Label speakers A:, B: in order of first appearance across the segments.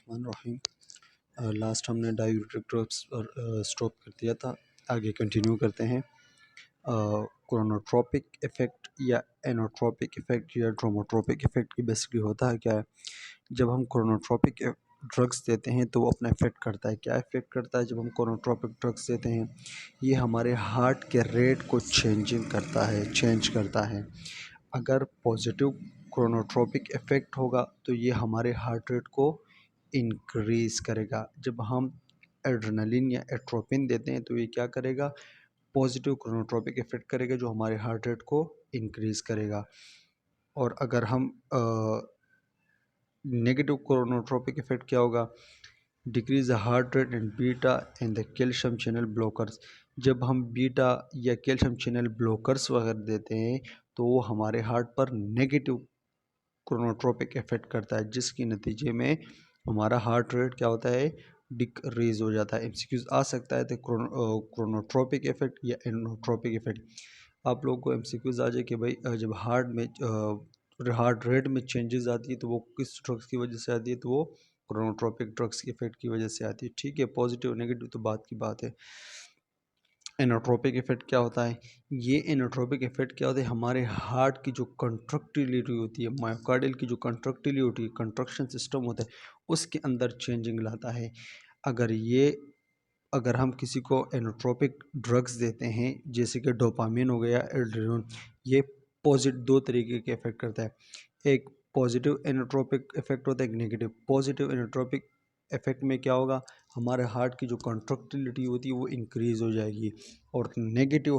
A: बिस्मिल्लाहिर्रहमानिर्रहीम। लास्ट हमने diuretic drugs और स्टॉप कर दिया था। आगे कंटिन्यू करते हैं। क्रोनोट्रोपिक इफ़ेक्ट या एनोट्रोपिक इफ़ेक्ट या ड्रोमोट्रोपिक इफ़ेक्ट की बेसिकली होता है क्या है। जब हम क्रोनोट्रोपिक ड्रग्स देते हैं तो वो अपना इफ़ेक्ट करता है। क्या इफ़ेक्ट करता है जब हम क्रोनोट्रोपिक ड्रग्स देते हैं? ये हमारे हार्ट के रेट को चेंज करता है। अगर पॉजिटिव क्रोनोट्रोपिक इफ़ेक्ट होगा तो ये हमारे हार्ट रेट को इंक्रीज़ करेगा। जब हम एड्रेनलिन या एट्रोपिन देते हैं तो ये क्या करेगा? पॉजिटिव क्रोनोट्रोपिक इफ़ेक्ट करेगा जो हमारे हार्ट रेट को इंक्रीज़ करेगा। और अगर हम नेगेटिव क्रोनोट्रोपिक इफ़ेक्ट क्या होगा? Decrease the heart rate and beta and the calcium channel blockers. जब हम बीटा या कैल्शियम चैनल ब्लॉकर्स वगैरह देते हैं तो वो हमारे हार्ट पर नेगेटिव क्रोनोट्रोपिक इफ़ेक्ट करता है, जिसके नतीजे में हमारा हार्ट रेट क्या होता है? डिक्रीज़ हो जाता है। एमसीक्यूज़ आ सकता है तो क्रोनोट्रोपिक इफ़ेक्ट या एनोट्रोपिक इफ़ेक्ट। आप लोगों को एमसीक्यूज़ आ जाए कि भाई जब हार्ट रेट में चेंजेस आती है तो वो किस ड्रग्स की वजह से आती है? तो वो क्रोनोट्रोपिक ड्रग्स के इफ़ेक्ट की वजह से आती है। ठीक है, पॉजिटिव नेगेटिव तो बात की बात है। एनोट्रोपिक इफ़ेक्ट क्या होता है? ये एनोट्रोपिक इफ़ेक्ट क्या होता है? हमारे हार्ट की जो कंट्रक्टिलिटी होती है, मायोकार्डियल की जो कंट्रक्टिलिटी होती है, कंट्रक्शन सिस्टम होता है, उसके अंदर चेंजिंग लाता है। अगर ये अगर हम किसी को एनोट्रोपिक ड्रग्स देते हैं जैसे कि डोपामिन हो गया, एड्रेनलिन, ये दो तरीके के इफ़ेक्ट करता है। एक पॉजिटिव एनोट्रोपिक इफ़ेक्ट होता है, एक नेगेटिव। पॉजिटिव एनोट्रोपिक इफ़ेक्ट में क्या होगा? हमारे हार्ट की जो कंट्रक्टिलिटी होती है वो इंक्रीज़ हो जाएगी। और नेगेटिव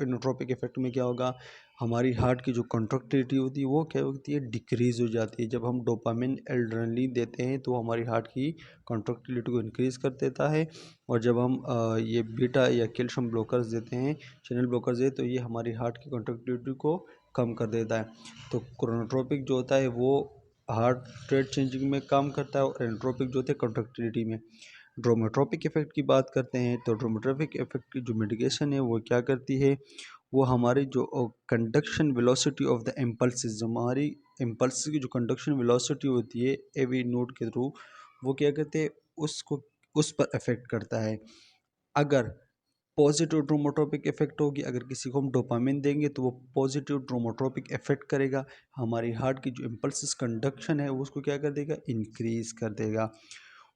A: एनोट्रोपिक इफ़ेक्ट में क्या होगा? हमारी हार्ट की जो कंट्रक्टिलिटी होती है वो क्या होती है? डिक्रीज़ हो जाती है। जब हम डोपामिन एड्रेनलिन देते हैं तो हमारी हार्ट की कंट्रक्टिलिटी को इंक्रीज़ कर देता है। और जब हम ये बीटा या कैल्शियम ब्लॉकर्स देते हैं, चैनल ब्लॉकर्स देते हैं, तो ये हमारी हार्ट की कंट्रक्टिलिटी को कम कर देता है। तो क्रोनोट्रोपिक जो होता है वो हार्ट रेट चेंजिंग में काम करता है और एनोट्रोपिक जो होते हैं कंट्रक्टिलिटी में। ड्रोमोट्रोपिक इफ़ेक्ट की बात करते हैं तो ड्रोमोट्रोपिक इफ़ेक्ट की जो मेडिकेशन है वो क्या करती है? वो हमारी जो conduction velocity of the impulses, जो हमारी इम्पल्स की जो कंडक्शन वेलोसिटी होती है एवी नोड के थ्रू, वो क्या करते हैं? उसको उस पर इफ़ेक्ट करता है। अगर पॉजिटिव ड्रोमोट्रोपिक इफ़ेक्ट होगी, अगर किसी को हम डोपामिन देंगे तो वो पॉजिटिव ड्रोमोट्रोपिक इफ़ेक्ट करेगा। हमारी हार्ट की जो इम्पल्सिस कंडक्शन है वो उसको क्या कर देगा? इंक्रीज़ कर देगा।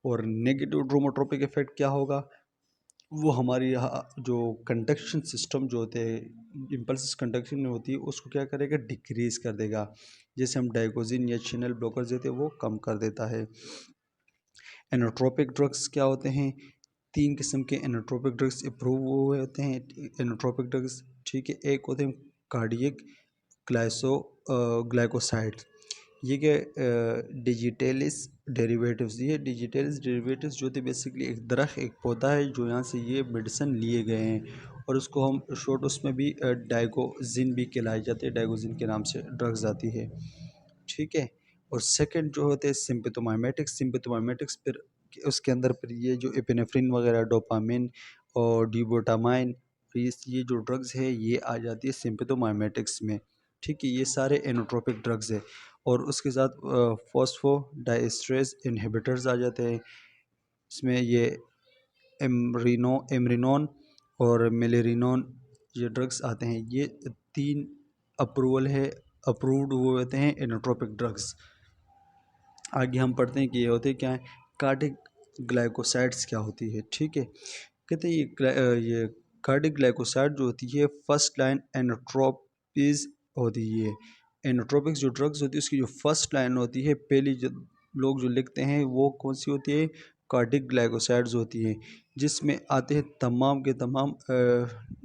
A: और नेगेटिव ड्रोमोट्रोपिक इफ़ेक्ट क्या होगा? वो हमारी जो कंडक्शन सिस्टम जो होते हैं, इम्पल्सिस कंडक्शन में होती है, उसको क्या करेगा? डिक्रीज़ कर देगा। जैसे हम डाइगोजिन या चैनल ब्लॉकर्स देते हैं वो कम कर देता है। एनोट्रोपिक ड्रग्स क्या होते हैं? 3 किस्म के एनोट्रोपिक ड्रग्स अप्रूव हुए होते हैं। एनोट्रोपिक ड्रग्स, ठीक है। एक होते हैं कार्डियक ग्लाइकोसाइड्स। ये क्या डिजिटेलिस डेरिवेटिव्स, ये डिजिटेलिस डेरिवेटिव्स जो थे बेसिकली एक दरख्त, एक पौधा है जो यहाँ से ये मेडिसिन लिए गए हैं और उसको हम शॉर्ट उसमें भी डाइगोजिन भी खिलाए जाते हैं, डाइगोजिन के नाम से ड्रग्स आती है, ठीक है। और सेकंड जो होते हैं सिम्पथोमाइमेटिक्स, फिर उसके अंदर फिर ये जो एपिनेफ्रिन वगैरह, डोपामिन और डिबोटामाइन, ये जो ड्रग्स है ये आ जाती है सिम्पथोमाइमेटिक्स में, ठीक है। ये सारे एनोट्रोपिक ड्रग्स है। और उसके साथ फॉस्फोडाइस्ट्रेस इनहिबिटर्स आ जाते हैं। इसमें ये एमरिनोन और मेलेरिनोन ये ड्रग्स आते हैं। ये 3 अप्रूव्ड हुए होते हैं एनोट्रोपिक ड्रग्स। आगे हम पढ़ते हैं कि ये होते क्या है, कार्डिक ग्लाइकोसाइड्स क्या होती है, ठीक है। कहते हैं ये कार्डिक ग्लाइकोसाइड जो होती है फर्स्ट लाइन एनोट्रोपीज होती है। एनोट्रोपिक्स जो ड्रग्स होती है उसकी जो फर्स्ट लाइन होती है, पहली जो लोग जो लिखते हैं वो कौन सी होती है? कार्डिक ग्लाइकोसाइड्स होती है, जिसमें आते हैं तमाम के तमाम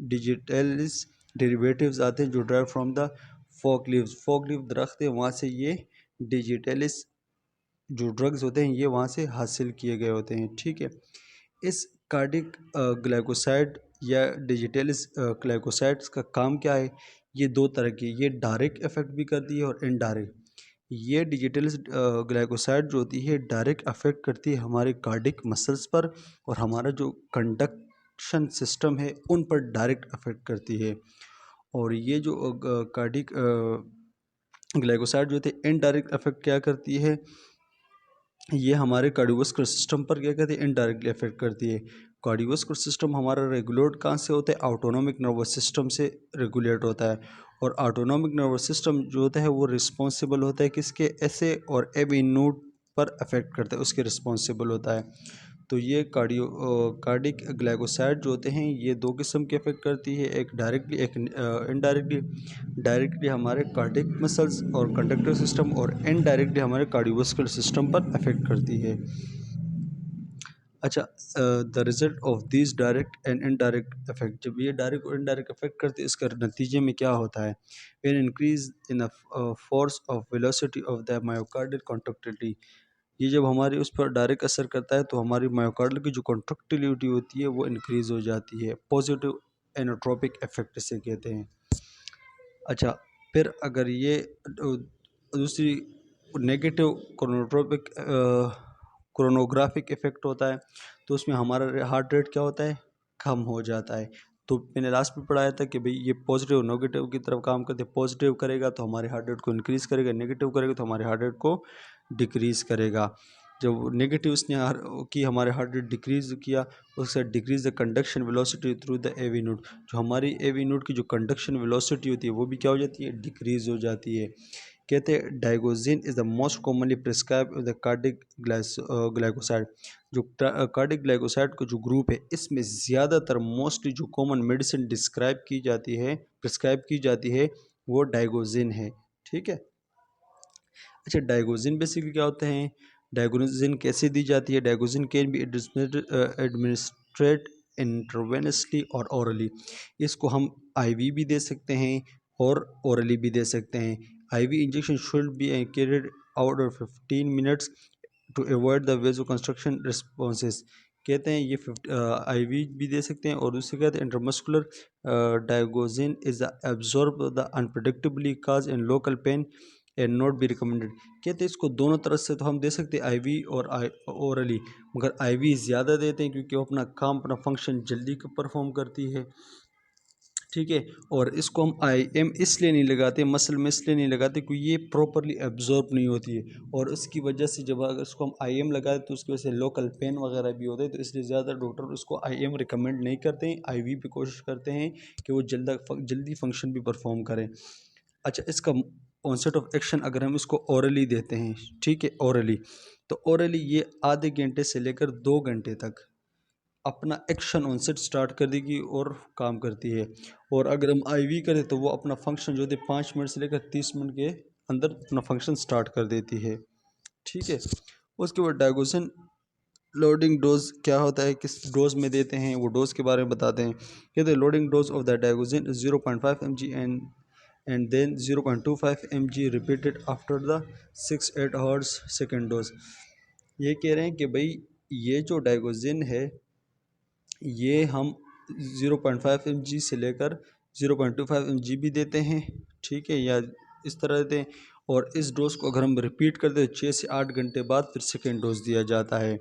A: डिजिटलिस डेरिवेटिव्स आते हैं जो drive from the folk leave दरख्त है, वहाँ से ये डिजिटलिस जो ड्रग्स होते हैं ये वहाँ से हासिल किए गए होते हैं, ठीक है। इस कार्डिक ग्लाइकोसाइड या डिजिटलिस ग्लाइकोसाइड्स का काम क्या है? ये 2 तरह की, ये डायरेक्ट इफेक्ट भी करती है और इनडायरेक्ट। ये डिजिटलिस ग्लाइकोसाइड जो होती है डायरेक्ट अफेक्ट करती है हमारे कार्डिक मसल्स पर, और हमारा जो कंडक्शन सिस्टम है उन पर डायरेक्ट अफेक्ट करती है। और ये जो कार्डिक ग्लाइकोसाइड जो होती है इनडायरेक्ट अफेक्ट क्या करती है? ये हमारे कार्डियोवास्कुलर सिस्टम पर क्या कहते हैं, इनडायरेक्टली अफेक्ट करती है। कार्डियोवास्कुलर सिस्टम हमारा रेगुलेट कहाँ से होता है, ऑटोनोमिक नर्वस सिस्टम से रेगुलेट होता है। और ऑटोनोमिक नर्वस सिस्टम जो होता है वो रिस्पॉन्सिबल होता है किसके, ऐसे और एबी नोड पर अफेक्ट करता है, उसके रिस्पॉन्सिबल होता है। तो ये कार्डिक ग्लाइकोसाइड जो होते हैं ये दो किस्म के अफेक्ट करती है, एक डायरेक्टली एक इनडायरेक्टली। डायरेक्टली हमारे कार्डिक मसल्स और कंडक्टिव सिस्टम, और इनडायरेक्टली हमारे कार्डियोवास्कुलर सिस्टम पर अफेक्ट करती है। अच्छा, the result of this direct and indirect effect, जब ये डायरेक्ट और इनडायरेक्ट इफेक्ट करते हैं इसका नतीजे में क्या होता है, when increase in force of velocity of the myocardial contractility. ये जब हमारी उस पर डायरेक्ट असर करता है तो हमारी मायोकार्डियल की जो कॉन्ट्रैक्टिलिटी होती है वो इंक्रीज हो जाती है, पॉजिटिव एनोट्रोपिक इफेक्ट इसे कहते हैं। अच्छा, फिर अगर ये दूसरी नेगेटिव क्रोनोट्रोपिक क्रोनोग्राफिक इफेक्ट होता है तो उसमें हमारा हार्ट रेट क्या होता है, कम हो जाता है। तो मैंने लास्ट में पढ़ाया था कि भाई ये पॉजिटिव नेगेटिव की तरफ काम करते हैं, पॉजिटिव करेगा तो हमारे हार्ट रेट को इंक्रीज़ करेगा, नेगेटिव करेगा तो हमारे हार्ट रेट को डिक्रीज़ करेगा। जब नेगेटिव उसने की हमारे हार्ट रेट डिक्रीज़ किया, उससे decrease the conduction velocity through the AV node, जो हमारी एवी नोड की जो कंडक्शन वेलोसिटी होती है वो भी क्या हो जाती है, डिक्रीज़ हो जाती है। कहते हैं digoxin is the most commonly prescribe the cardiac glycoside. जो कार्डिक ग्लाइकोसाइड का जो ग्रुप है इसमें ज़्यादातर मोस्टली जो कॉमन मेडिसिन डिस्क्राइब की जाती है, प्रिस्क्राइब की जाती है, वो डाइगोजिन है। ठीक है। अच्छा, डाइगोजिन बेसिकली क्या होते हैं, डाइगोजिन कैसे दी जाती है, डाइगोजिन कैन बी एडमिनिस्ट्रेट इंट्रावेनसली और ओरली। इसको हम आईवी भी दे सकते हैं और ओरली भी दे सकते हैं। IV injection should be carried out of 15 minutes to avoid the vasoconstriction responses. कहते हैं ये आईवी भी दे सकते हैं, और दूसरे कहते हैं intramuscular digoxin is absorb the unpredictably cause in local pain and not be recommended. कहते हैं इसको दोनों तरफ से तो हम दे सकते हैं, आईवी और ओरली, मगर आईवी ज़्यादा देते हैं क्योंकि वो अपना काम अपना फंक्शन जल्दी परफॉर्म करती है। ठीक है। और इसको हम आई एम इसलिए नहीं लगाते, मसल में इसलिए नहीं लगाते क्योंकि ये प्रॉपरली एब्जॉर्ब नहीं होती है, और उसकी वजह से जब अगर इसको हम आई एम लगाते तो उसकी वजह से लोकल पेन वगैरह भी होता है, तो इसलिए ज़्यादा डॉक्टर उसको आई एम रिकमेंड नहीं करते हैं, आई वी पे कोशिश करते हैं कि वो जल्दी फंक्शन भी परफॉर्म करें। अच्छा, इसका ऑनसेट ऑफ एक्शन अगर हम इसको ओरली देते हैं, ठीक है, ओरली, तो ओरली ये आधे घंटे से लेकर 2 घंटे तक अपना एक्शन ऑनसेट स्टार्ट कर देगी और काम करती है। और अगर हम आईवी करें तो वो अपना फंक्शन जो है 5 मिनट से लेकर 30 मिनट के अंदर अपना फंक्शन स्टार्ट कर देती है। ठीक है। उसके बाद डायगोसिन लोडिंग डोज क्या होता है, किस डोज में देते हैं, वो डोज के बारे में बताते हैं। कहते हैं loading dose of the digoxin 0.5 mg and then 0.25 mg repeated after the 6-8 hours second dose. ये कह रहे हैं कि भाई ये जो डायगोसिन है ये हम 0.5 mg से लेकर 0.25 mg भी देते हैं, ठीक है, या इस तरह देते हैं। और इस डोज को अगर हम रिपीट करते हैं 6 से 8 घंटे बाद फिर सेकेंड डोज दिया जाता है।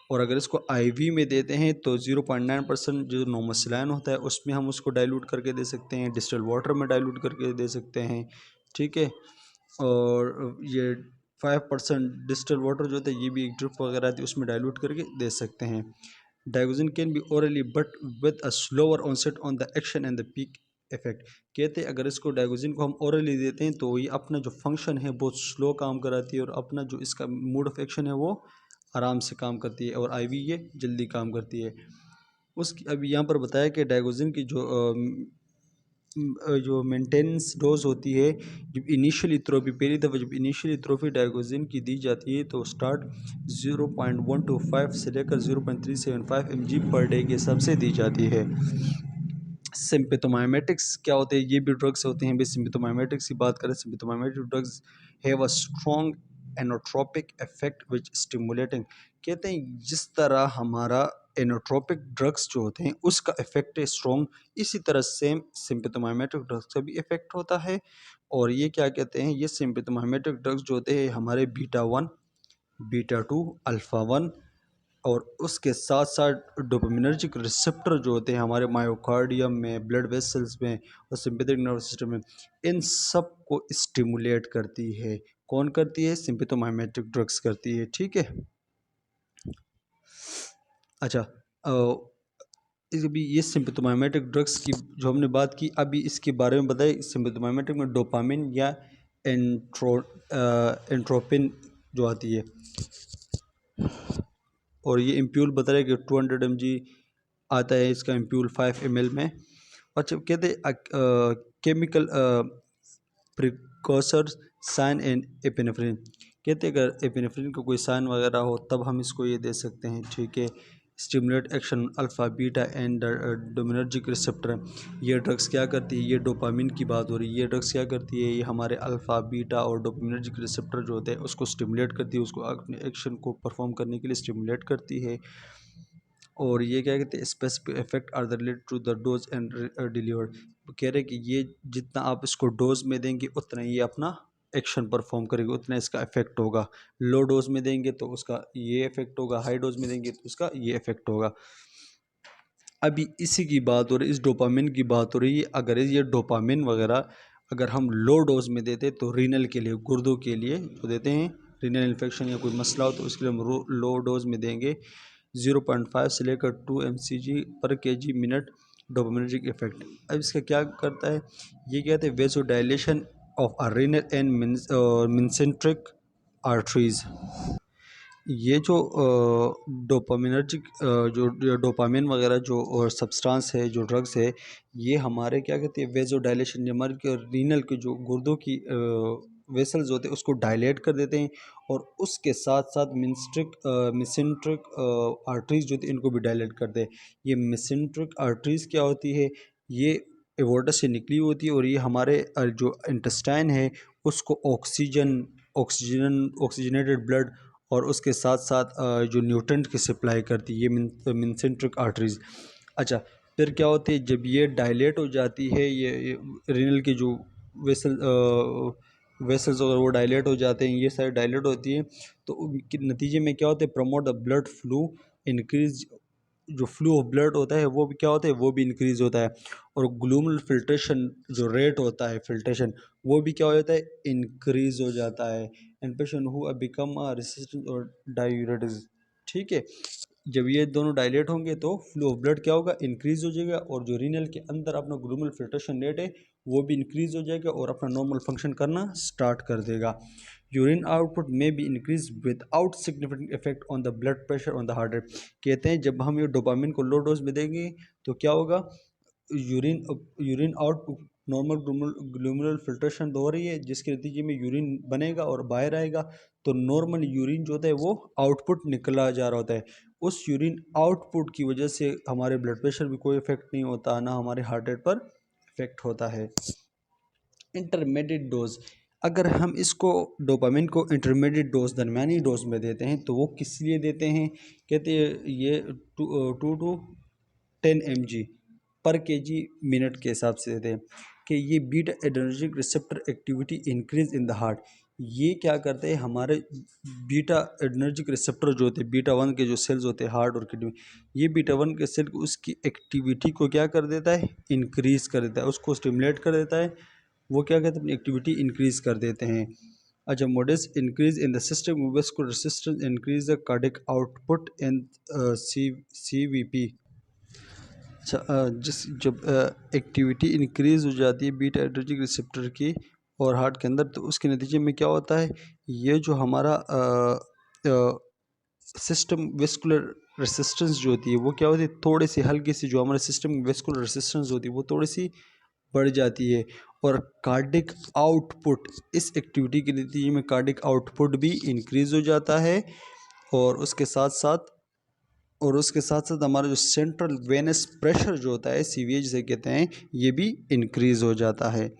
A: और अगर इसको आईवी में देते हैं तो 0.9% जो नॉर्मल सलाइन होता है उसमें हम उसको डाइल्यूट करके दे सकते हैं, डिस्टिल वाटर में डाइल्यूट करके दे सकते हैं। ठीक है। और ये 5% डिस्टिल वाटर जो होता है ये भी एक ड्रिप वगैरह आती है उसमें डाइल्यूट करके दे सकते हैं। Digoxin can be orally but with a slower onset on the action and the peak effect. कहते हैं अगर इसको डाइगोजिन को हम ओरली देते हैं तो ये अपना जो फंक्शन है बहुत स्लो काम कराती है, और अपना जो इसका मोड ऑफ एक्शन है वो आराम से काम करती है, और आईवी ये जल्दी काम करती है। उसकी अभी यहाँ पर बताया कि डाइगोजिन की जो मेंटेनेंस डोज होती है, जब इनिशियली थेरेपी पहली दफ़ा जब इनिशियली थेरेपी डाइगोजिन की दी जाती है तो स्टार्ट 0.125 से लेकर 0.375 mg पर डे के हिसाब से दी जाती है। सिम्पथोमाइमेटिक्स क्या होते हैं, ये भी ड्रग्स होते हैं। बेस सिम्पथोमाइमेटिक्स की बात करें, sympathomimetic drugs have a strong inotropic effect which stimulating. कहते हैं जिस तरह हमारा एनोट्रोपिक ड्रग्स जो होते हैं उसका इफेक्ट है स्ट्रॉन्ग, इसी तरह सेम सिम्पथोमाइमेटिक ड्रग्स का भी इफेक्ट होता है। और ये क्या कहते हैं, ये सिम्पथोमाइमेटिक ड्रग्स जो होते हैं हमारे बीटा 1, बीटा 2, अल्फ़ा 1, और उसके साथ साथ डोपामिनर्जिक रिसेप्टर जो होते हैं हमारे मायोकार्डियम में, ब्लड वेसल्स में और सिंपैथेटिक नर्वस सिस्टम में, इन सब को स्टिमुलेट करती है। कौन करती है? सिम्पैथोमाइमेटिक ड्रग्स करती है। ठीक है। अच्छा, अभी ये सिम्पैथोमाइमेटिक ड्रग्स की जो हमने बात की, अभी इसके बारे में बताइए। सिम्पैथोमाइमेटिक में डोपामिन या एंट्रोपिन जो आती है, और ये इम्प्यूल बता रहे कि 200 mg आता है इसका इम्प्यूल 5 ml में। अच्छा, कहते केमिकल प्रिकॉसर साइन एंड एपिनेफ्रिन, कहते हैं अगर एपिनेफ्रिन का कोई साइन वगैरह हो तब हम इसको ये दे सकते हैं। ठीक है। Stimulate action alpha beta and dopaminergic receptor, ये ड्रग्स क्या करती है? ये डोपामिन की बात हो रही है। ये ड्रग्स क्या करती है? ये हमारे अल्फ़ा बीटा और डोमिनर्जिक रिसेप्टर जो होते हैं उसको स्टिमुलेट करती है, उसको अपने एक्शन को परफॉर्म करने के लिए स्टिमुलेट करती है। और ये क्या कहते हैं? Specific effect are the related to the dose and delivered, कह रहे हैं कि ये जितना आप इसको डोज में देंगे उतना ये अपना एक्शन परफॉर्म करेगा, उतना इसका इफेक्ट होगा। लो डोज में देंगे तो उसका ये इफेक्ट होगा, हाई डोज में देंगे तो उसका ये इफेक्ट होगा। अभी इसी की बात हो रही, इस डोपामिन की बात हो रही है। अगर ये डोपामिन वगैरह अगर हम लो डोज में देते तो रीनल के लिए, गुर्दों के लिए जो देते हैं, रीनल इन्फेक्शन या कोई मसला हो तो उसके लिए हम लो डोज में देंगे। 0.5 से लेकर 2 mcg पर kg मिनट डोपामिनर्जिक इफेक्ट। अब इसका क्या करता है? ये कहते हैं vasodilation of a renal and mesenteric arteries. ये जो डोपामिनर्जिक जो डोपामिन वगैरह जो और सब्सटेंस है, जो ड्रग्स है, ये हमारे क्या कहते हैं? वेसो डायलेशन, हमारे रीनल के जो गुर्दों की वेसल्स होते हैं उसको डायलेट कर देते हैं, और उसके साथ साथ मिसेंट्रिक आर्टरीज जो होती है इनको भी डायलेट कर दे। ये मिसेंट्रिक आर्टरीज क्या होती है? ये एवोर्टा से निकली होती है, और ये हमारे जो इंटेस्टाइन है उसको ऑक्सीजनेटेड ब्लड और उसके साथ साथ जो न्यूट्रेंट की सप्लाई करती है, ये मिसेंट्रिक आर्टरीज। अच्छा, फिर क्या होती है? जब ये डायलेट हो जाती है, ये रीनल की जो वेसल वेसल्स अगर वो डायलेट हो जाते हैं, ये सारे डायलेट होती है, तो उनके नतीजे में क्या होता है? Promote the blood flow, increase जो फ्लो ऑफ ब्लड होता है वो भी क्या होता है? वो भी इंक्रीज होता है। और ग्लूमल फिल्ट्रेशन जो रेट होता है, फिल्ट्रेशन, वो भी क्या हो जाता है? इंक्रीज हो जाता है। And patient who become resistant और डायूरेटिक्स। ठीक है। जब ये दोनों डायलेट होंगे तो फ्लो ऑफ ब्लड क्या होगा? इंक्रीज हो जाएगा, और जो रीनल के अंदर अपना ग्लूमल फिल्ट्रेशन रेट है वो भी इंक्रीज हो जाएगा और अपना नॉर्मल फंक्शन करना स्टार्ट कर देगा। यूरिन आउटपुट में भी increase without significant effect on the blood pressure on the heart rate. कहते हैं जब हम ये डोपामिन को लो डोज में देंगे तो क्या होगा? Urine urine output normal glomerular filtration हो रही है, जिसके नतीजे में यूरिन बनेगा और बाहर आएगा, तो नॉर्मल यूरिन जो होता है वो आउटपुट निकला जा रहा होता है। उस यूरिन आउटपुट की वजह से हमारे ब्लड प्रेशर भी कोई इफेक्ट नहीं होता, ना हमारे हार्ट रेट पर इफेक्ट होता है। इंटरमीडिएट डोज, अगर हम इसको डोपामिन को इंटरमीडिएट डोज, दरमियानी डोज में देते हैं तो वो किस लिए देते हैं? कहते हैं ये 2 to 10 mg पर kg मिनट के हिसाब से देते हैं कि ये beta adrenergic receptor activity increase in the heart. ये क्या करते हैं? हमारे बीटा एड्रेनर्जिक रिसेप्टर जो होते हैं, बीटा 1 के जो सेल्स होते हैं हार्ट और किडनी में, ये बीटा 1 के सेल उसकी एक्टिविटी को क्या कर देता है? इंक्रीज कर देता है, उसको स्टिमुलेट कर देता है। वो क्या कहते हैं? अपनी एक्टिविटी इंक्रीज कर देते हैं। अच्छा, modest increase in the system vascular resistance increase the cardiac output and CVP। अच्छा, जिस जब एक्टिविटी इंक्रीज हो जाती है बीटा एड्रेनर्जिक रिसेप्टर की और हार्ट के अंदर, तो उसके नतीजे में क्या होता है? ये जो हमारा सिस्टम वेस्कुलर रेसिस्टेंस जो होती है वो क्या होती है? थोड़ी सी हल्की सी, जो हमारे सिस्टम वेस्कुलर रेसिस्टेंस होती है वो थोड़ी सी बढ़ जाती है। और कार्डिक आउटपुट, इस एक्टिविटी के नतीजे में कार्डिक आउटपुट भी इंक्रीज हो जाता है, और उसके साथ साथ हमारा जो सेंट्रल वेनस प्रेशर जो होता है, CVH जिसे कहते हैं, ये भी इंक्रीज हो जाता है।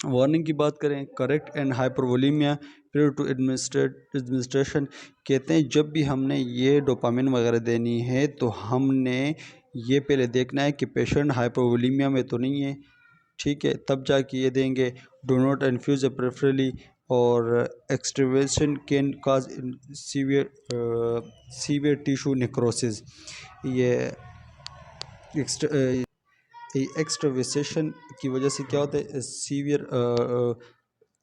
A: वार्निंग की बात करें, correct and hypervolemia period to administration, कहते हैं जब भी हमने ये डोपामिन वगैरह देनी है तो हमने ये पहले देखना है कि पेशेंट हाइपरवोलीमिया में तो नहीं है। ठीक है, तब जाके ये देंगे। डो नॉट इन्फ्यूज प्रेफरली, और extravasation can cause severe tissue necrosis. ये एक्सट्रवेसेशन की वजह से क्या होता है? सीवियर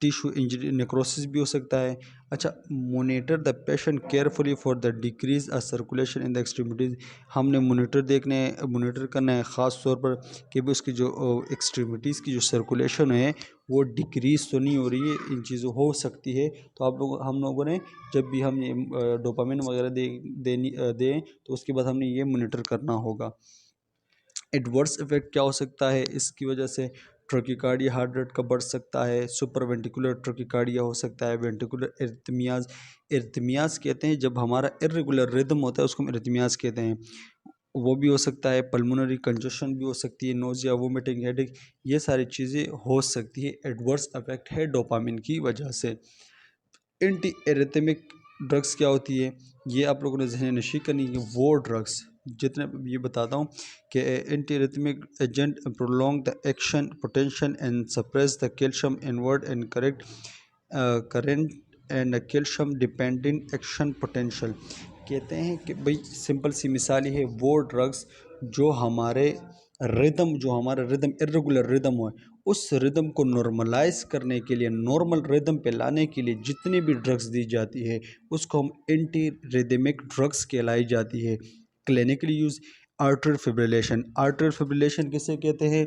A: टिश्यू इंजरी नेक्रोसिस भी हो सकता है। अच्छा, monitor the patient carefully for the decrease a circulation in the extremities. हमने मोनिटर करना है ख़ास तौर पर कि भी उसकी जो एक्सट्रीमिटीज़ की जो सर्कुलेशन है वो डिक्रीज़ तो नहीं हो रही है, इन चीज़ों हो सकती है। तो हम लोगों ने जब भी हम ये डोपामिन वगैरह दें तो उसके बाद हमने ये मोनिटर करना होगा। एडवर्स इफेक्ट क्या हो सकता है इसकी वजह से? ट्रकीकार्डिया हार्ट रेट का बढ़ सकता है, सुपर वेंटिकुलर ट्रकीकार्डिया हो सकता है, वेंटिकुलर एरिथमियाज। एरिथमियाज कहते हैं जब हमारा इर्रेगुलर रिदम होता है उसको हम एरिथमियाज कहते हैं, वो भी हो सकता है। पल्मोनरी कंजशन भी हो सकती है, नोजिया, वोमिटिंग, हेडेक, ये सारी चीज़ें हो सकती है, एडवर्स इफेक्ट है डोपामिन की वजह से। एंटी एरिथमिक ड्रग्स क्या होती है, ये आप लोगों ने जहन नशी करनी है। वो ड्रग्स जितने ये बताता हूँ कि anti arrhythmic agent prolong the action potential and suppress the calcium invert and correct current and calcium dependent action potential. कहते हैं कि भाई सिंपल सी मिसाल ही है, वो ड्रग्स जो हमारा रिदम इर्रेगुलर रिदम हो, उस रिदम को नॉर्मलाइज करने के लिए, नॉर्मल रिदम पे लाने के लिए जितनी भी ड्रग्स दी जाती है उसको हम एंटी रिदमिक ड्रग्स कहलाई जाती है। Clinically use artery fibrillation. Artery fibrillation किसे कहते हैं?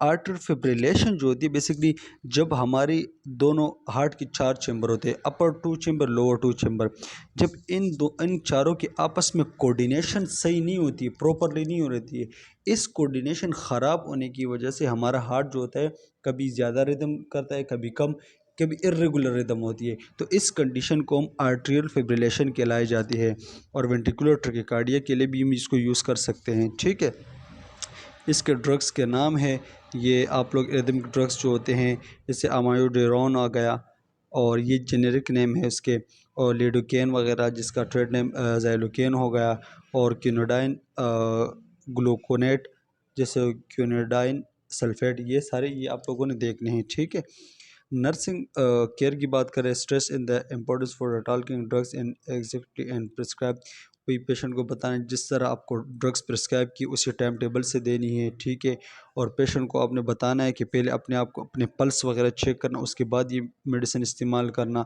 A: आर्टरी फिब्रिलेशन जो होती है बेसिकली जब हमारी दोनों हार्ट की 4 चैम्बर होते हैं, अपर 2 चैम्बर, लोअर 2 चैम्बर, जब इन चारों की आपस में कोऑर्डिनेशन सही नहीं होती है, प्रॉपरली नहीं हो रहती है, इस कोऑर्डिनेशन ख़राब होने की वजह से हमारा हार्ट जो होता है कभी ज़्यादा रिदम करता है, कभी कम, कभी इर्रेगुलर रिदम होती है। तो इस कंडीशन को हम आर्ट्रियल फिब्रिलेशन कहलाई जाती है। और वेंट्रिकुलर ट्रकीकार्डिया के लिए भी हम इसको यूज़ कर सकते हैं, ठीक है। इसके ड्रग्स के नाम है, ये आप लोग रिदमिक ड्रग्स जो होते हैं, जैसे अमायोडेरोन आ गया, और ये जेनेरिक नेम है इसके, और लिडोकेन वगैरह जिसका ट्रेड नेम ज़ैलोकेन हो गया, और क्यूनोडाइन ग्लूकोनेट, जैसे क्यूनोडाइन सल्फेट, ये सारे ये आप लोगों ने देखने हैं, ठीक है। नर्सिंग केयर की बात करें, stress in the importance for talking drugs in exactly and prescribe. कोई पेशेंट को बताना जिस तरह आपको ड्रग्स प्रिस्क्राइब की उसी टाइम टेबल से देनी है, ठीक है। और पेशेंट को आपने बताना है कि पहले अपने आप को अपने पल्स वगैरह चेक करना, उसके बाद ये मेडिसिन इस्तेमाल करना,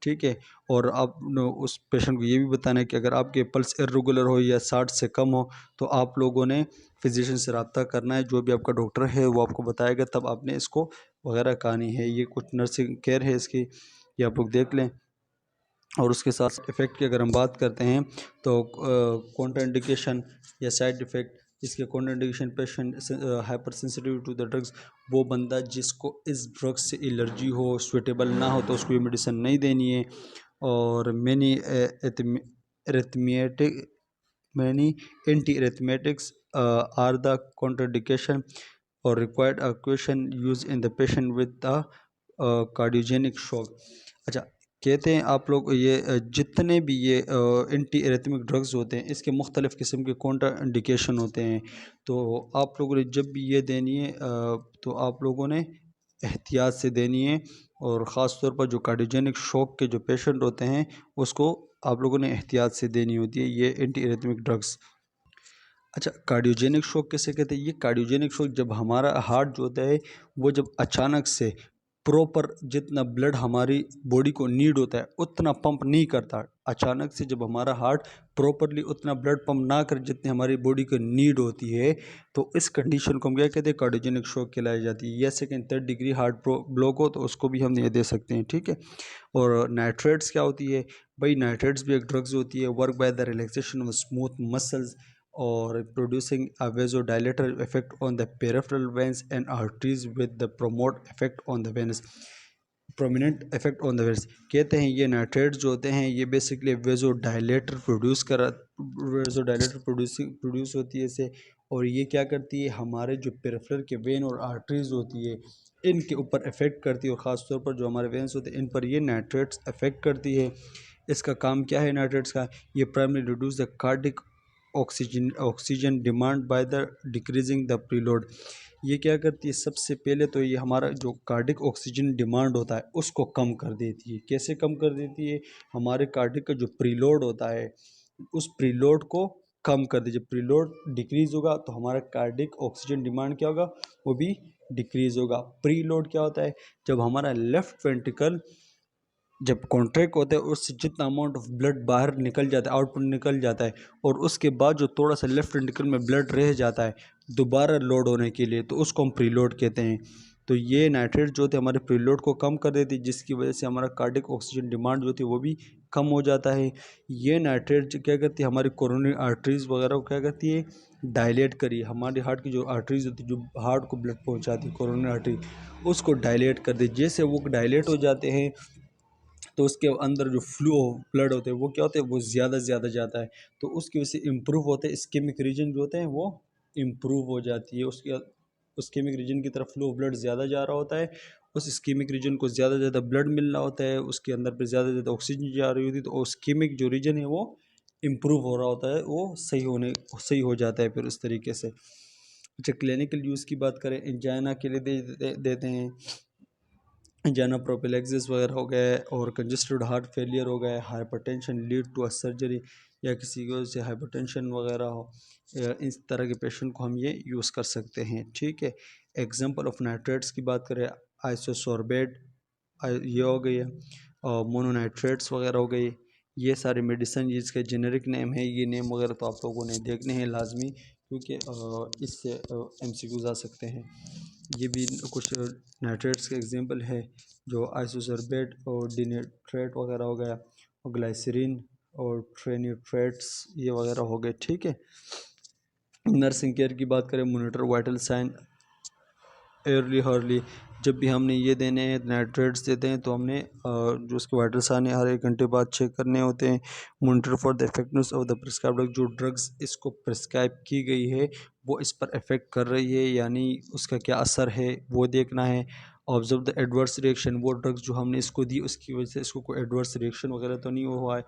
A: ठीक है। और आप उस पेशेंट को ये भी बताना है कि अगर आपके पल्स इर्रेगुलर हो या 60 से कम हो तो आप लोगों ने फिजिशियन से रब्ता करना है, जो भी आपका डॉक्टर है वो आपको बताएगा, तब आपने इसको वगैरह कहानी है। ये कुछ नर्सिंग केयर है इसकी, ये आप लोग देख लें। और उसके साथ इफ़ेक्ट की अगर हम बात करते हैं तो कॉन्ट्राइंडिकेशन या साइड इफ़ेक्ट, जिसके contraindication patient hyper sensitive to the drugs, वो बंदा जिसको इस ड्रग्स से एलर्जी हो, सुइटेबल ना हो, तो उसको ये मेडिसिन नहीं देनी है। और arrhythmic many antiarrhythmics are the contraindication और required caution use in the patient with the cardiogenic shock. अच्छा, कहते हैं आप लोग ये जितने भी ये एंटी एरिथमिक ड्रग्स होते हैं इसके मुख्तलिफ़ किस्म के कॉन्ट्रा इंडिकेशन होते हैं। तो आप लोगों ने जब भी ये देनी है तो आप लोगों ने एहतियात से देनी है। और ख़ास तौर पर जो कार्डियोजेनिक शॉक के जो पेशेंट होते हैं उसको आप लोगों ने एहतियात से देनी होती है ये एंटी एरिथमिक ड्रग्स। अच्छा, कार्डियोजेनिक शॉक किसे कहते हैं? ये कार्डियोजेनिक शॉक जब हमारा हार्ट जो होता है वो जब अचानक से प्रॉपर जितना ब्लड हमारी बॉडी को नीड होता है उतना पंप नहीं करता, अचानक से जब हमारा हार्ट प्रॉपरली उतना ब्लड पंप ना करे जितनी हमारी बॉडी को नीड होती है, तो इस कंडीशन को हम क्या कहते हैं? कार्डियोजेनिक शॉक कहलाई जाती है। या second 3rd degree heart block हो तो उसको भी हम ये दे सकते हैं, ठीक है। और नाइट्रेट्स क्या होती है? भाई नाइट्रेट्स भी एक ड्रग्स होती है, work by the relaxation of smooth muscles or producing a vasodilator effect on the peripheral veins and arteries with the promote effect on the veins, prominent effect on the veins. कहते हैं ये nitrates जो होते हैं ये basically vasodilator produce होती है इससे। और ये क्या करती है? हमारे जो पेरिफेरल के वेन और आर्टरीज होती है इनके ऊपर इफेक्ट करती है, और ख़ास तौर पर जो हमारे वेन्स होते हैं इन पर ये नाइट्रेट्स इफेक्ट करती है। इसका काम क्या है नाइट्रेट्स का? ये primary reduce the cardiac oxygen demand by the decreasing the preload. ये क्या करती है? सबसे पहले तो ये हमारा जो कार्डिक ऑक्सीजन डिमांड होता है उसको कम कर देती है। कैसे कम कर देती है? हमारे कार्डिक का जो प्रीलोड होता है उस प्रीलोड को कम कर दे। जब प्रीलोड डिक्रीज़ होगा तो हमारा कार्डिक ऑक्सीजन डिमांड क्या होगा, वो भी डिक्रीज़ होगा। प्रीलोड क्या होता है, जब हमारा लेफ्ट वेंट्रिकल जब कॉन्ट्रैक्ट होता है उससे जितना अमाउंट ऑफ ब्लड बाहर निकल जाता है, आउटपुट निकल जाता है, और उसके बाद जो थोड़ा सा लेफ्ट वेंट्रिकल में ब्लड रह जाता है दोबारा लोड होने के लिए, तो उसको हम प्रीलोड कहते हैं। तो ये नाइट्रेट जो थे हमारे प्रीलोड को कम कर देती है, जिसकी वजह से हमारा कार्डिक ऑक्सीजन डिमांड जो थी वो भी कम हो जाता है। ये नाइट्रेट क्या करती है, हमारी कोरोनरी आर्टरीज वगैरह को क्या करती है, डायलेट करी। हमारे हार्ट की जो आर्टरीज होती है जो हार्ट को ब्लड पहुंचाती है, कोरोनरी आर्टरी, उसको डायलेट कर दे। जैसे वो डायलेट हो जाते हैं तो उसके अंदर जो फ्लो ब्लड होते हैं वो क्या होते हैं, वो ज़्यादा से ज़्यादा जाता है, तो उसकी वजह से इम्प्रूव होते हैं। इस्केमिक रीजन जो होते हैं वो इम्प्रूव हो जाती है, उसके इस्केमिक रीजन की तरफ फ्लो ब्लड ज़्यादा जा रहा होता है, उस इस्केमिक रीजन को ज़्यादा से ज़्यादा ब्लड मिल रहा होता है, उसके अंदर पे ज़्यादा से ज़्यादा ऑक्सीजन जा रही होती है, तो इस्केमिक जो रीजन है वो इम्प्रूव हो रहा होता है, वो सही हो जाता है फिर उस तरीके से। अच्छा, क्लिनिकल यूज़ की बात करें, एंजाइना के लिए देते हैं, एंजाइना प्रोफिलैक्सिस वगैरह हो गए, और कंजेस्टेड हार्ट फेलियर हो गए, hypertension lead to a surgery, या किसी को से हाइपरटेंशन वगैरह हो, इस तरह के पेशेंट को हम ये यूज़ कर सकते हैं। ठीक है, एग्जांपल ऑफ नाइट्रेट्स की बात करें, आइसोसोर्बेट ये हो गई है, और मोनोनाइट्रेट्स वगैरह हो गई। ये सारे मेडिसिन जिसके जेनेरिक नेम है, ये नेम वगैरह तो आप लोगों ने देखने हैं लाजमी, क्योंकि इससे MCQs आ सकते हैं। ये भी कुछ नाइट्रेट्स के एग्जांपल है, जो आइसोसोर्बेट और डिनेट्रेट वगैरह हो गया, और ग्लाइसरीन और ट्रेनिट्रेट्स ये वगैरह हो गए। ठीक है, नर्सिंग केयर की बात करें, monitor vital sign early hourly, जब भी हमने ये देने हैं नाइट्रेट्स देते हैं तो हमने जो उसके वाइटल साइन है हर 1 घंटे बाद चेक करने होते हैं। Monitor for the effectiveness of the prescribe drug, जो ड्रग्स इसको प्रिस्क्राइब की गई है वो इस पर इफेक्ट कर रही है, यानी उसका क्या असर है वो देखना है। ऑब्जर्व द एडवर्स रिएक्शन, वो ड्रग्स जो हमने इसको दी उसकी वजह से इसको कोई एडवर्स रिएक्शन वगैरह तो नहीं हुआ है।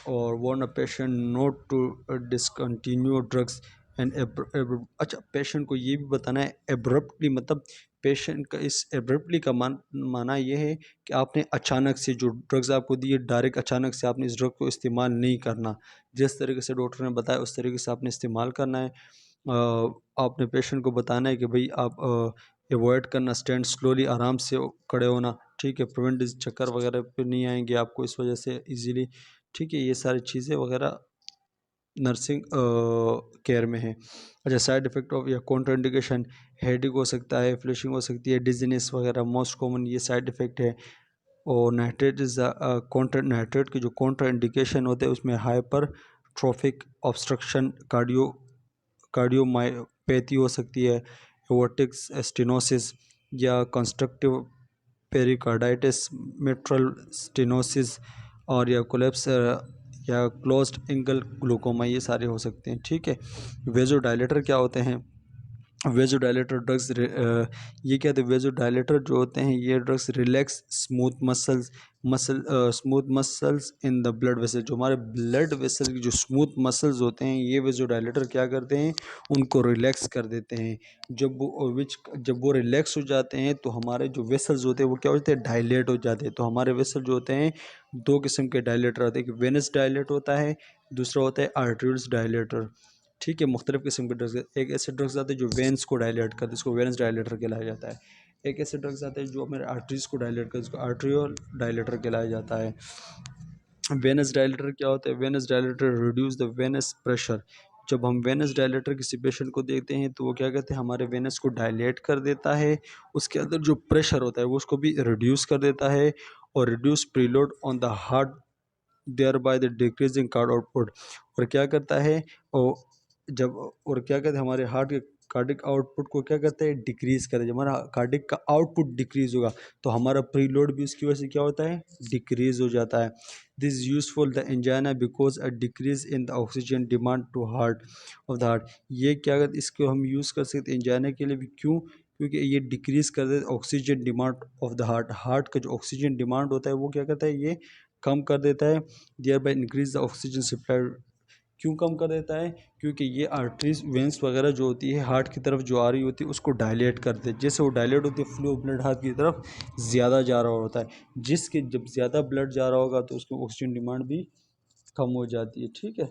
A: और warn a patient not to discontinue drugs and अच्छा, पेशेंट को ये भी बताना है एब्रप्टली, मतलब पेशेंट का इस एब्रप्टली का माना ये है कि आपने अचानक से जो ड्रग्स आपको दी है डायरेक्ट अचानक से आपने इस ड्रग को इस्तेमाल नहीं करना। जिस तरीके से डॉक्टर ने बताया उस तरीके से आपने इस्तेमाल करना है। आपने पेशेंट को बताना है कि भाई आप अवॉइड करना, स्टैंड स्लोली, आराम से खड़े होना। ठीक है, प्रिवेंट चक्कर वगैरह पे नहीं आएंगे आपको इस वजह से इजीली। ठीक है, ये सारी चीज़ें वगैरह नर्सिंग केयर में है। अच्छा, साइड इफ़ेक्ट ऑफ या कॉन्ट्रा इंडिकेशन, हेडेक हो सकता है, फ्लशिंग हो सकती है, डिजीनेस वगैरह मोस्ट कॉमन ये साइड इफ़ेक्ट है। और नाइट्रेट इज़ कॉन्ट्रा, नाइट्रेट के जो कॉन्ट्रा इंडिकेशन होते हैं उसमें हाइपर ट्रॉफिक ऑब्स्ट्रक्शन, कार्डियोमायोपैथी हो सकती है, एओर्टिक स्टेनोसिस या कंस्ट्रक्टिव पेरिकार्डाइटिस, मिट्रल स्टेनोसिस, और या कोलेप्स या क्लोज्ड एंगल ग्लूकोमा, ये सारे हो सकते हैं। ठीक है, वेजोडाइलेटर क्या होते हैं, वेजोडाइलेटर ड्रग्स ये क्या होते हैं, वेजोडाइलेटर जो होते हैं ये drugs relax smooth muscles in the blood vessel, जो हमारे ब्लड वेसल की जो स्मूथ मसल्स होते हैं ये वेजोडाइलेटर क्या करते हैं, उनको रिलैक्स कर देते हैं। जब वो रिलैक्स हो जाते हैं तो हमारे जो वेसल्स होते हैं वो क्या होते हैं, डायलेट हो जाते हैं। तो हमारे वेसल जो होते हैं 2 किस्म के डायलेटर होते हैं, एक वेनस डायलेट होता है, दूसरा होता है आर्टरीज डायलेटर। ठीक है, मुख्तलिफ किस्म के ड्रग्स, एक ऐसे ड्रग्स आते हैं जो वेंस को डायलेट करते हैं, इसको वेंस डायलेटर कहलाया जाता है। एक ऐसे ड्रग्स आते हैं जो हमारे आर्टरीज को डायलेट करते हैं, इसको आर्ट्रियल डायलेटर कहलाया जाता है। वेनस डायलेटर क्या होता है, venous dilator reduce the venous pressure, जब हम वेनस डायलेटर किसी पेशेंट को देते हैं तो वो क्या कहते हैं, हमारे वेनस को डायलेट कर देता है, उसके अंदर जो प्रेशर होता है वो उसको भी रिड्यूस कर देता है, और reduce preload on the heart thereby the decreasing card output. और क्या करता है, और जब और क्या कहते हैं, हमारे हार्ट के कार्डिक आउटपुट को क्या कहते हैं, डिक्रीज करते हैं। जब हमारा कार्डिक का आउटपुट डिक्रीज होगा तो हमारा प्रीलोड भी उसकी वजह से क्या होता है, डिक्रीज हो जाता है। This is useful the angina because a decrease in the oxygen demand to heart of the heart. ये क्या कहते, इसको हम यूज़ कर सकते हैं एंजाइना के लिए भी, क्यों, क्योंकि ये डिक्रीज कर देता है oxygen demand of the heart. Heart का जो ऑक्सीजन डिमांड होता है वो क्या करता है, ये कम कर देता है, thereby increase the oxygen supply. क्यों कम कर देता है, क्योंकि ये आर्टरीज वेंस वगैरह जो होती है हार्ट की तरफ जो आ रही होती है उसको डायलेट करते हैं। जैसे वो डायलेट होती है फ्लो ब्लड हार्ट की तरफ ज़्यादा जा रहा होता है, जिसके जब ज़्यादा ब्लड जा रहा होगा तो उसको ऑक्सीजन डिमांड भी कम हो जाती है। ठीक है,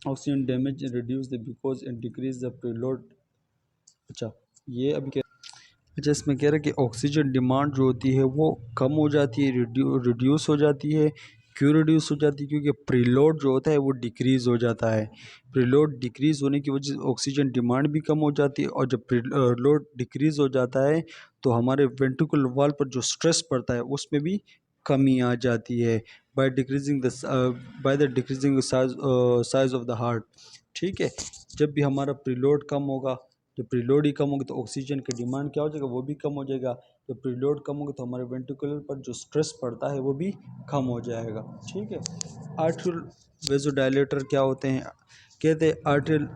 A: oxygen damage reduce the because it decrease the preload. अच्छा, ये अभी क्या, अच्छा इसमें कह रहा है कि ऑक्सीजन डिमांड जो होती है वो कम हो जाती है, रिड्यूस हो जाती है। क्यों रिड्यूस हो जाती है? क्योंकि प्रीलोड जो होता है वो डिक्रीज़ हो जाता है। प्रीलोड डिक्रीज़ होने की वजह से ऑक्सीजन डिमांड भी कम हो जाती है, और जब प्रीलोड डिक्रीज़ हो जाता है तो हमारे वेंट्रिकुलर वॉल पर जो स्ट्रेस पड़ता है उसमें भी कमी आ जाती है, by decreasing the by the decreasing size of the heart. ठीक है, जब भी हमारा प्रीलोड कम होगा, जब प्रीलोड ही कम होगी तो ऑक्सीजन की डिमांड क्या हो जाएगा, वो भी कम हो जाएगा। जब प्रीलोड कम होगा तो हमारे वेंट्रिकुलर पर जो स्ट्रेस पड़ता है वो भी कम हो जाएगा। ठीक है, आर्ट्रियल वेजोडाइलेटर क्या होते हैं? कहते हैं आर्ट्रियल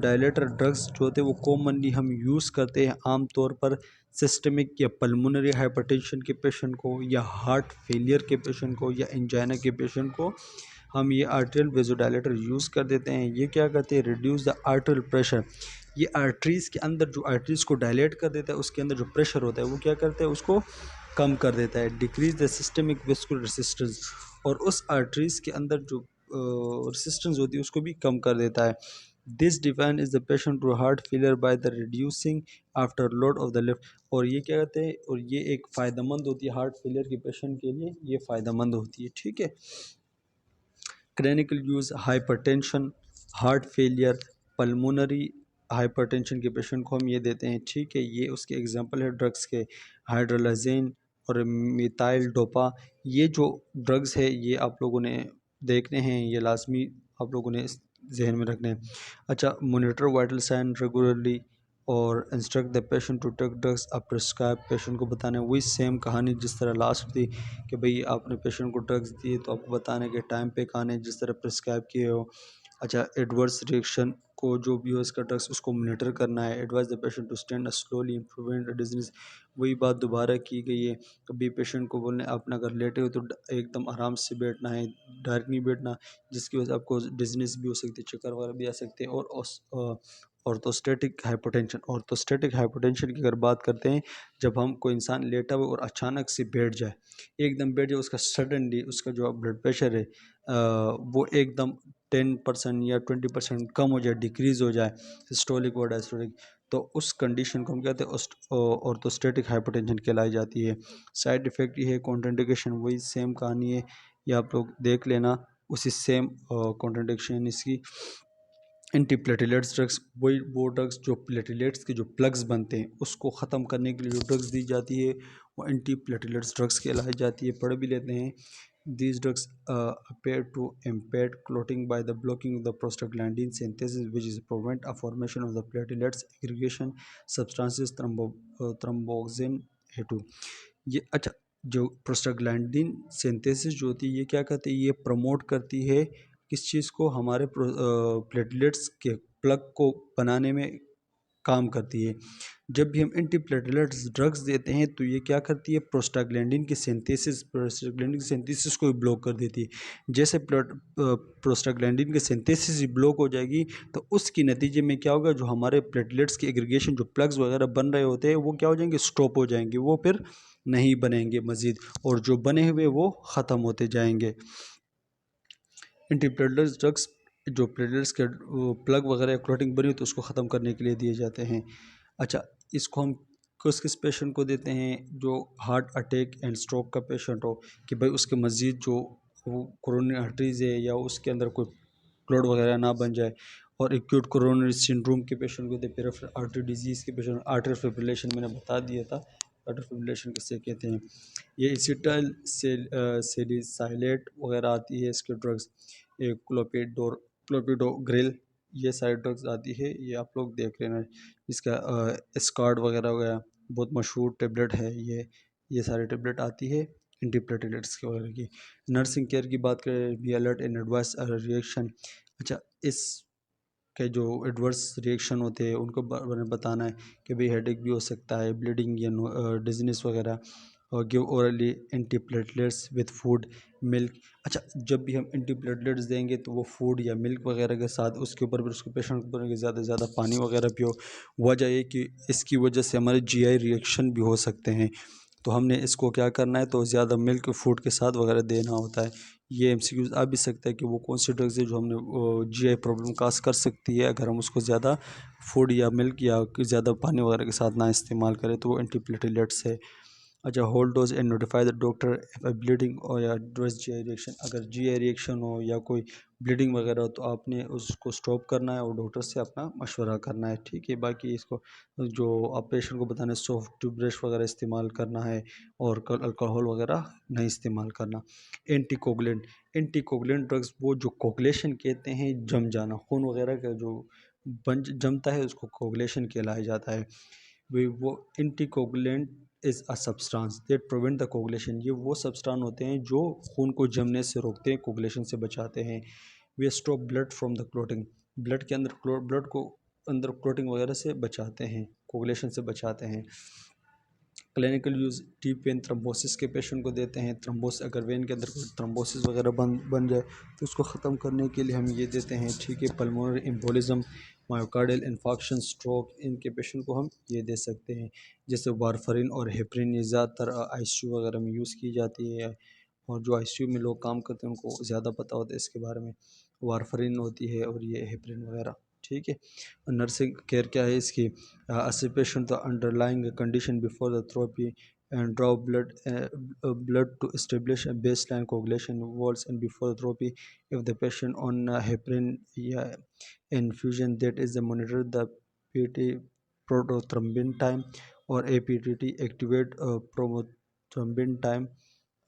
A: डायलेटर ड्रग्स जो होते हैं वो कॉमनली हम यूज़ करते हैं आमतौर पर सिस्टमिक या पल्मोनरी हाइपरटेंशन के पेशेंट को, या हार्ट फेलियर के पेशेंट को, या एंजाइना के पेशेंट को हम ये आर्ट्रियल वेजोडाइलेटर यूज़ कर देते हैं। ये क्या करते हैं? Reduce the arterial pressure. ये आर्टरीज़ के अंदर जो आर्टरीज़ को डायलेट कर देता है, उसके अंदर जो प्रेशर होता है वो क्या करता है? उसको कम कर देता है। Decrease the systemic vascular resistance, और उस आर्टरीज़ के अंदर जो रेसिस्टेंस होती है उसको भी कम कर देता है। This define is the patient to heart failure by the reducing after load of the lift. और ये क्या कहते हैं? और ये एक फ़ायदेमंद होती है हार्ट फेलियर के पेशेंट के लिए, ये फ़ायदेमंद होती है। ठीक है, clinical use hypertension, heart failure, pulmonary hypertension के पेशेंट को हम ये देते हैं। ठीक है, ये उसके एग्जांपल है ड्रग्स के, हाइड्रोलाजेन और मिथाइल डोपा। ये जो ड्रग्स है ये आप लोगों ने देखने हैं, ये लाजमी आप लोगों ने इस जहन में रखने हैं। अच्छा, मोनिटर वाइटल साइन रेगुलरली और instruct the patient to take drugs अब प्रिस्क्राइब। पेशेंट को बताना है वही सेम कहानी जिस तरह लास्ट थी कि भाई आपने पेशेंट को ड्रग्स दिए तो आपको बताने के टाइम पे खाने जिस तरह प्रिस्क्राइब किए हो। अच्छा, एडवर्स रिएक्शन को जो भी हो इसका ड्रग्स उसको मॉनिटर करना है। Advise the patient to stand slowly improvement disease. वही बात दोबारा की गई है, कभी पेशेंट को बोलने अपना अगर लेटे हो तो एकदम आराम से बैठना है, डायरेक्ट नहीं बैठना, जिसकी वजह से आपको डिजीज भी हो सकती है, चक्कर वगैरह भी आ सकते हैं। और ऑर्थोस्टैटिक हाइपोटेंशन, ऑर्थोस्टैटिक हाइपोटेंशन की अगर बात करते हैं, जब हम कोई इंसान लेटा हुआ और अचानक से बैठ जाए, एकदम बैठ जाए, उसका सडनली उसका जो ब्लड प्रेशर है वो एकदम 10% या 20% कम हो जाए, डिक्रीज़ हो जाए, सिस्टोलिक और डायस्टोलिक, तो उस कंडीशन को हम कहते हैं ऑर्थोस्टैटिक हाइपोटेंशन कहलाई जाती है। साइड इफ़ेक्ट ये है, कॉन्ट्राइंडिकेशन वही सेम कहानी है, ये आप लोग देख लेना, उसी सेम कॉन्ट्राइंडिकेशन इसकी। एंटी प्लेटलेट्स ड्रग्स, वही वो ड्रग्स जो प्लेटलेट्स के जो प्लग्स बनते हैं उसको ख़त्म करने के लिए जो ड्रग्स दी जाती है वो एंटी प्लेटलेट्स ड्रग्स कहलाई जाती है। पढ़ भी लेते हैं। These drugs appear to impede clotting by the blocking the prostaglandin synthesis, which is prevent a formation of the platelets aggregation substances thromboxane A2। ये अच्छा, जो प्रोस्टाग्लैंडिन सिंथेसिस जो होती है ये क्या कहते हैं? ये प्रमोट करती है किस चीज़ को? हमारे प्लेटलेट्स के प्लग को बनाने में काम करती है। जब भी हम एंटी प्लेटलेट्स ड्रग्स देते हैं तो ये क्या करती है? प्रोस्टाग्लैंडिन की सिंथेसिस को भी ब्लॉक कर देती है। जैसे प्रोस्टाग्लैंडिन की सिंथेसिस ही ब्लॉक हो जाएगी तो उसके नतीजे में क्या होगा? जो हमारे प्लेटलेट्स के एग्रीगेशन जो प्लग्स वगैरह बन रहे होते हैं वो क्या हो जाएंगे? स्टॉप हो जाएंगे, वो फिर नहीं बनेंगे मज़ीद, और जो बने हुए वो ख़त्म होते जाएंगे। एंटीप्लेटलेट्स ड्रग्स जो प्लेटलेट्स के प्लग वगैरह क्लॉटिंग बनी हो तो उसको ख़त्म करने के लिए दिए जाते हैं। अच्छा, इसको हम किस किस पेशेंट को देते हैं? जो हार्ट अटैक एंड स्ट्रोक का पेशेंट हो, कि भाई उसके मज़ीद जो कोरोनरी आर्टरीज है या उसके अंदर कोई क्लॉट वगैरह ना बन जाए, और एक्यूट कोरोनरी सिंड्रोम के पेशेंट को देते हैं। पेरिफेरल आर्टरी डिजीज़ के पेशेंट, आर्टरी फिब्रिलेशन मैंने बता दिया था, आर्टरी फिब्रिलेशन किससे कहते हैं। ये एसिटाइल सैलिसाइलेट वगैरह आती है इसके ड्रग्स, क्लोपिडोग्रिल, ये सारी ड्रग्स आती है, ये आप लोग देख लेना। इसका स्कॉट वगैरह हो गया, बहुत मशहूर टेबलेट है ये सारी टेबलेट आती है एंटीप्लेटलेट्स के वगैरह की। नर्सिंग केयर की बात करें, be alert and advice reaction. अच्छा, इस के जो एडवर्स रिएक्शन होते हैं उनको बताना है कि भाई हेडेक भी हो सकता है, ब्लीडिंग या डिजीनेस वगैरह, और give orally antiplatelets with food, milk. अच्छा, जब भी हम एंटीप्लेटलेट्स देंगे तो वो फूड या मिल्क वगैरह के साथ उसके ऊपर भी उसको पेशेंट के ऊपर ज़्यादा से ज़्यादा पानी वगैरह पियो। वजह ये कि इसकी वजह से हमारे जीआई रिएक्शन भी हो सकते हैं, तो हमने इसको क्या करना है, तो ज़्यादा मिल्क फूड के साथ वगैरह देना होता है। ये एमसीक्यूज आ भी सकता है कि वो कौन सी ड्रग्स है जो हमने जीआई प्रॉब्लम काज कर सकती है अगर हम उसको ज़्यादा फूड या मिल्क या ज़्यादा पानी वगैरह के साथ ना इस्तेमाल करें, तो वो एंटीप्लेटलेट्स है। अच्छा, hold dose and notify the doctor if bleeding और या ड्रग्स जीआई रिएक्शन, अगर जीआई रिएक्शन हो या कोई ब्लीडिंग वगैरह हो तो आपने उसको स्टॉप करना है और डॉक्टर से अपना मशवरा करना है, ठीक है। बाकी इसको जो आप पेशेंट को बताना है, सॉफ्ट टूथब्रश वगैरह इस्तेमाल करना है और अल्कोहल वगैरह नहीं इस्तेमाल करना। एंटीकोगुलेंट ड्रग्स, वो जो कोगुलेशन कहते हैं, जम जाना, खून वगैरह का जो बन जमता है उसको कोगुलेशन कहलाया जाता है। वो anticoagulant is a substance that prevent the coagulation, ये वो सब्सटेंस होते हैं जो खून को जमने से रोकते हैं, कोगुलेशन से बचाते हैं। वे stop blood from the clotting, blood के अंदर ब्लड को अंदर क्लोटिंग वगैरह से बचाते हैं, कोगुलेशन से बचाते हैं। Clinical use, deep vein thrombosis के पेशेंट को देते हैं। थ्रम्बोसिस, अगर वेन के अंदर कोई थ्रम्बोसिस वगैरह बन जाए तो उसको ख़त्म करने के लिए हम ये देते हैं, ठीक है। Pulmonary embolism, myocardial infarction, stroke, इनके पेशेंट को हम ये दे सकते हैं। जैसे वारफरिन और हेपरिन, ये ज़्यादातर आईसीयू वगैरह में यूज़ की जाती है और जो आईसीयू में लोग काम करते हैं उनको ज़्यादा पता होता है इसके बारे में। वारफरिन होती है और ये हेपरिन वगैरह, ठीक है। नर्सिंग केयर क्या है इसकी, assess patient the underlying condition before the therapy and draw blood to establish a baseline coagulation walls and before the therapy. If the patient on heparin, yeah, infusion, that is the monitor the PT protothrombin time or APTT activate protothrombin time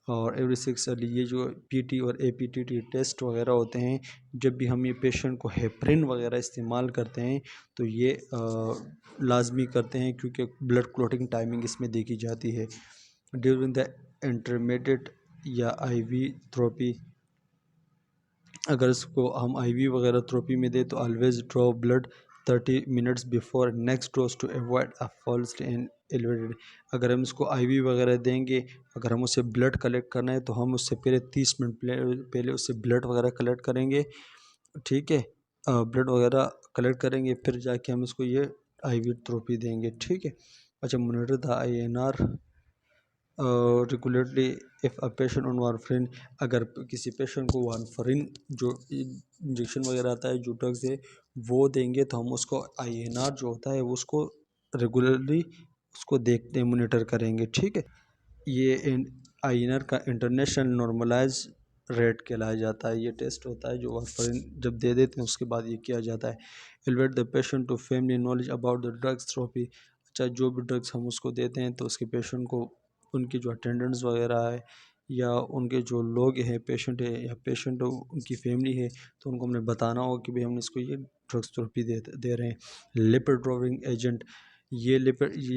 A: और every 6 early. ये जो PT और APTT test वगैरह होते हैं, जब भी हम ये पेशेंट को हेपरिन वगैरह इस्तेमाल करते हैं तो ये लाजमी करते हैं, क्योंकि ब्लड क्लॉटिंग टाइमिंग इसमें देखी जाती है। ड्यूरिंग द इंटरमीडिएट या आईवी थेरेपी, अगर इसको हम आईवी वगैरह थेरेपी में दे तो always draw blood 30 minutes before next dose to avoid a false and elevated. अगर हम इसको आईवी वगैरह देंगे, अगर हम उससे ब्लड कलेक्ट करना है तो हम उससे पहले 30 मिनट पहले उससे ब्लड वगैरह कलेक्ट करेंगे, ठीक है। ब्लड वगैरह कलेक्ट करेंगे फिर जाके हम इसको ये आईवी थेरेपी देंगे, ठीक है। अच्छा, monitor the INR regularly if a patient on warfarin, अगर किसी पेशेंट को वारफरिन जो इंजेक्शन वगैरह आता है, जो ड्रग्स है, वो देंगे तो हम उसको आईएनआर जो होता है वो उसको रेगुलरली उसको देखते हैं, मोनिटर करेंगे, ठीक है। ये आईएनआर का इंटरनेशनल नॉर्मलाइज रेट कहलाया जाता है। ये टेस्ट होता है जो वारफरिन जब दे देते हैं उसके बाद ये किया जाता है। Elevate the patient to family knowledge about the drugs therapy, अच्छा, जो भी ड्रग्स हम उसको देते हैं तो उसके पेशेंट को, उनकी जो अटेंडेंट्स वगैरह है या उनके जो लोग हैं, पेशेंट है या पेशेंट उनकी फैमिली है, तो उनको हमने बताना होगा कि भाई हमने इसको ये ड्रग्स थेरेपी दे रहे हैं। लिपिड ड्रॉविंग एजेंट, ये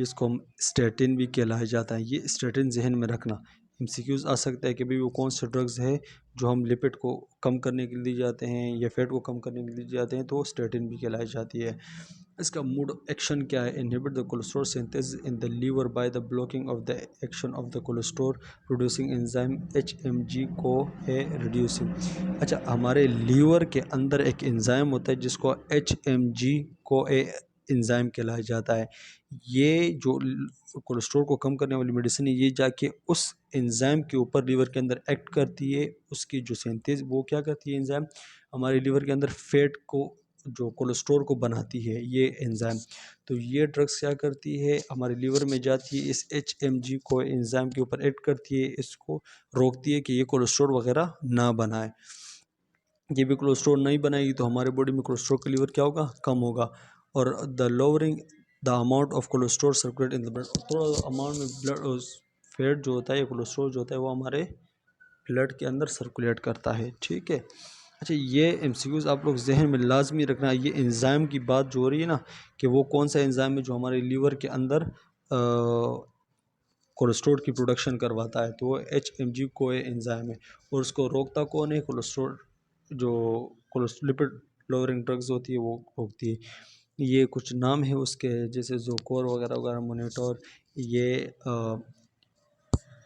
A: इसको हम स्टेटिन भी कहलाया जाता है। ये स्टेटिन जहन में रखना, एमसीक्यूज आ सकता है कि भाई वो कौन से ड्रग्स है जो हम लिपिड को कम करने के लिए दिए जाते हैं या फैट को कम करने के लिए दिए जाते हैं, तो स्टेटिन भी कहलाई जाती है। इसका मोड ऑफ एक्शन क्या है, inhibit the cholesterol synthesis in the liver by the blocking of the action of the cholesterol producing enzyme HMG co A reducing. अच्छा, हमारे लीवर के अंदर एक एंजाइम होता है जिसको एचएमजी को ए एंजाइम कहलाया जाता है। ये जो कोलेस्ट्रॉल को कम करने वाली मेडिसिन है, ये जाके उस एंजाइम के ऊपर लीवर के अंदर एक्ट करती है। उसकी जो सिंथेसिस वो क्या करती है, एंजाइम हमारे लीवर के अंदर फैट को, जो कोलेस्ट्रॉल को बनाती है ये एंजाइम। तो ये ड्रग्स क्या करती है, हमारे लीवर में जाती है, इस एचएमजी को एंजाइम के ऊपर एक्ट करती है, इसको रोकती है कि ये कोलेस्ट्रॉल वगैरह ना बनाए। ये भी कोलेस्ट्रॉल नहीं बनाएगी तो हमारे बॉडी में कोलेस्ट्रॉल का लीवर क्या होगा, कम होगा। और the lowering the amount of cholesterol circulate in the blood, थोड़ा अमाउंट में ब्लड फैट जो होता है, कोलेस्ट्रॉल जो होता है वो हमारे ब्लड के अंदर सर्कुलेट करता है, ठीक है। अच्छा, ये एमसीक्यूज आप लोग जहन में लाजमी रखना। ये एंजाइम की बात जो हो रही है ना, कि वो कौन सा एंजाइम है जो हमारे लीवर के अंदर कोलेस्ट्रॉल की प्रोडक्शन करवाता है, तो वो एचएमजी को एंजाइम है। और उसको रोकता कौन है, कोलेस्ट्रॉल, जो लिपिड लोअरिंग ड्रग्स होती है वो रोकती है। ये कुछ नाम है उसके, जैसे जोकोर वगैरह वगैरह, मोनिटोर, ये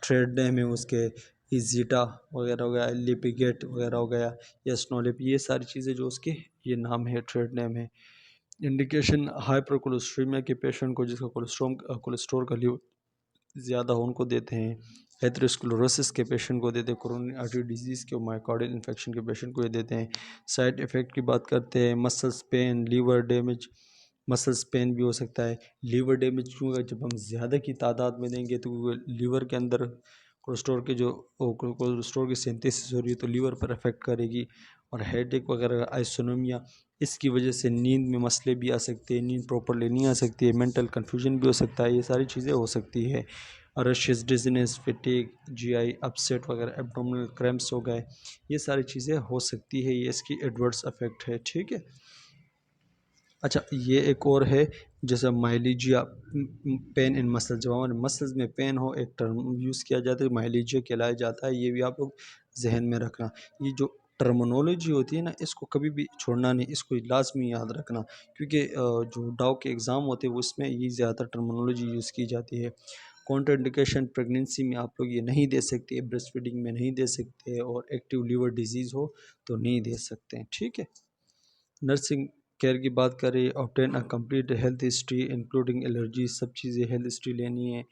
A: ट्रेड नेम है उसके, इजीटा वगैरह हो गया, लिपिगेट वगैरह हो गया, या स्नोलिप, ये सारी चीज़ें जो उसके ये नाम है, ट्रेड नेम है। इंडिकेशन, हाइपर कोलेस्ट्रीमिया के पेशेंट को जिसका कोलेस्ट्रॉल का ज़्यादा हो उनको देते हैं, एथेरोस्क्लेरोसिस के पेशेंट को देते हैं, कोरोनरी आर्टरी डिजीज़ के, मायोकार्डियल इन्फेक्शन के पेशेंट को ये देते हैं। साइड इफ़ेक्ट की बात करते हैं, muscles pain, liver damage, muscles pain भी हो सकता है। लीवर डैमेज क्यों होगा, जब हम ज़्यादा की तादाद में देंगे तो वो लीवर के अंदर कोलेस्ट्रॉल के जो कोलेस्ट्रॉल की सिंथेसिस हो रही है तो लीवर पर अफेक्ट करेगी। और हेडेक वगैरह, आइसोनोमिया, इसकी वजह से नींद में मसले भी आ सकते हैं, नींद प्रॉपरली नहीं आ सकती है, मेंटल कन्फ्यूजन भी हो सकता है, ये सारी चीज़ें हो सकती है। रशियस, डिजीनेस, फटीग, जीआई अपसेट वगैरह, एब्डोमिनल क्रैम्प्स हो गए, ये सारी चीज़ें हो सकती है, ये इसकी एडवर्स अफेक्ट है। ठीक है। अच्छा, ये एक और है, जैसे माइलीजिया, पेन इन मसल, जब हमारे मसल्स में पेन हो, एक टर्म यूज़ किया जाता है माइलीजिया कहलाया जाता है, ये भी आप लोग जहन में रखना। ये जो टर्मिनोलॉजी होती है ना, इसको कभी भी छोड़ना नहीं, इसको लाजमी याद रखना, क्योंकि जो डाउ के एग्ज़ाम होते हैं वो उसमें ये ज़्यादा टर्मिनोलॉजी यूज़ की जाती है। कॉन्ट्राइंडिकेशन, प्रेगनेंसी में आप लोग ये नहीं दे सकते, ब्रेस्ट फीडिंग में नहीं दे सकते, और एक्टिव लीवर डिजीज़ हो तो नहीं दे सकते हैं। ठीक है। नर्सिंग केयर की बात करें, obtain a complete health history including allergy, सब चीज़ें हेल्थ हिस्ट्री लेनी है।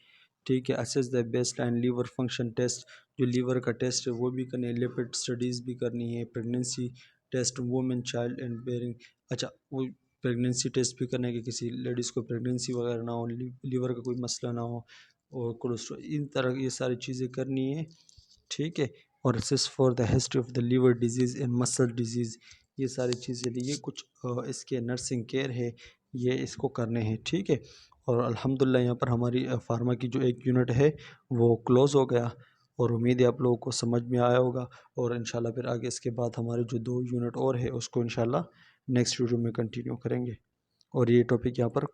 A: ठीक है। Assess the best line liver function test, जो लीवर का टेस्ट है वो भी करनी है, लिपिड स्टडीज़ भी करनी है, pregnancy test, women, child and bearing. अच्छा, वो प्रेगनेंसी टेस्ट भी करना है कि किसी लेडीज़ को प्रेगनेंसी वगैरह ना हो, लीवर का कोई मसला ना हो, और कोलेस्ट्रॉल, इन तरह ये सारी चीज़ें करनी है। ठीक है। और assess for the history of the liver disease and muscle disease, ये सारी चीज़ें, ये कुछ इसके नर्सिंग केयर है, ये इसको करने हैं। ठीक है। और अल्हम्दुलिल्लाह यहाँ पर हमारी फार्मा की जो एक यूनिट है वो क्लोज़ हो गया, और उम्मीद है आप लोगों को समझ में आया होगा। और इंशाल्लाह फिर आगे इसके बाद हमारे जो 2 यूनिट और है उसको इंशाल्लाह नेक्स्ट वीडियो में कंटिन्यू करेंगे, और ये टॉपिक यहाँ पर